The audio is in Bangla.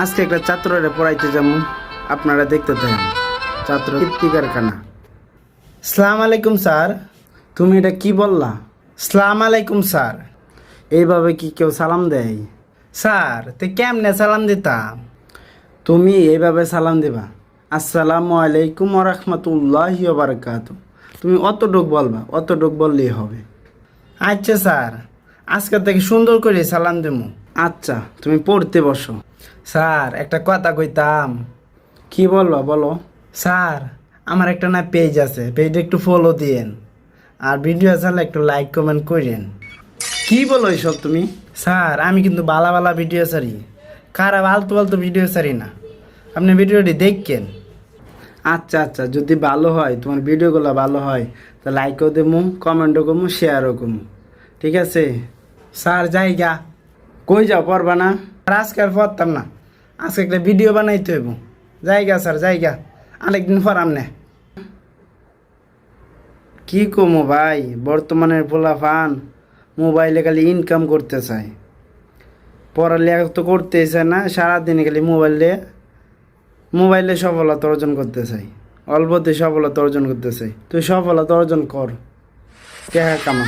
আজকে একটা ছাত্ররে পড়াইতে যাবো, আপনারা দেখতে থাকেন। ছাত্র কীর্তিকার কানা। সালাম আলাইকুম স্যার। তুমি এটা কি বললা? সালাম আলাইকুম স্যার। এইভাবে কি কেউ সালাম দেয়? স্যার তো কেমনে সালাম দিতাম? তুমি এইভাবে সালাম দিবা, আসসালামু আলাইকুম ওয়া রাহমাতুল্লাহি ওয়া বারাকাতুহু। তুমি অতটুক বলবা, অতটুক বললেই হবে। আচ্ছা স্যার, আজকে থেকে সুন্দর করে সালাম দেবো। আচ্ছা, তুমি পড়তে বসো। স্যার একটা কথা কইতাম। কি বলবা বলো। স্যার আমার একটা না পেজ আছে, পেজটা একটু ফলো দিয়েন, আর ভিডিও চাইলে একটু লাইক কমেন্ট করেন। কি বলো এইসব তুমি? স্যার আমি কিন্তু বালা বালা ভিডিও ছাড়ি, খারাপ আলতু আলতু ভিডিও ছাড়ি না। আপনি ভিডিওটি দেখেন। আচ্ছা আচ্ছা, যদি ভালো হয়, তোমার ভিডিওগুলো ভালো হয়, তা লাইকও দেবো, কমেন্টও করবো, শেয়ারও করবো। ঠিক আছে স্যার, যাইগা। কই যাও, পড়বা না? আর আজকে আর পড়তাম না, আজকে একটা ভিডিও বানাইতে হইব। যাইগা স্যার, যাইগা, আরেকদিন পড়াম না। কি কমো ভাই, বর্তমানের পোলাপান মোবাইলে খালি ইনকাম করতে চায়, পড়ালেখা তো করতেই চায় না, সারাদিন খালি মোবাইলে সফলতা অর্জন করতে চাই, অল্পতে সফলতা অর্জন করতে চাই। তুই সফলতা অর্জন কর, টাকা কামা।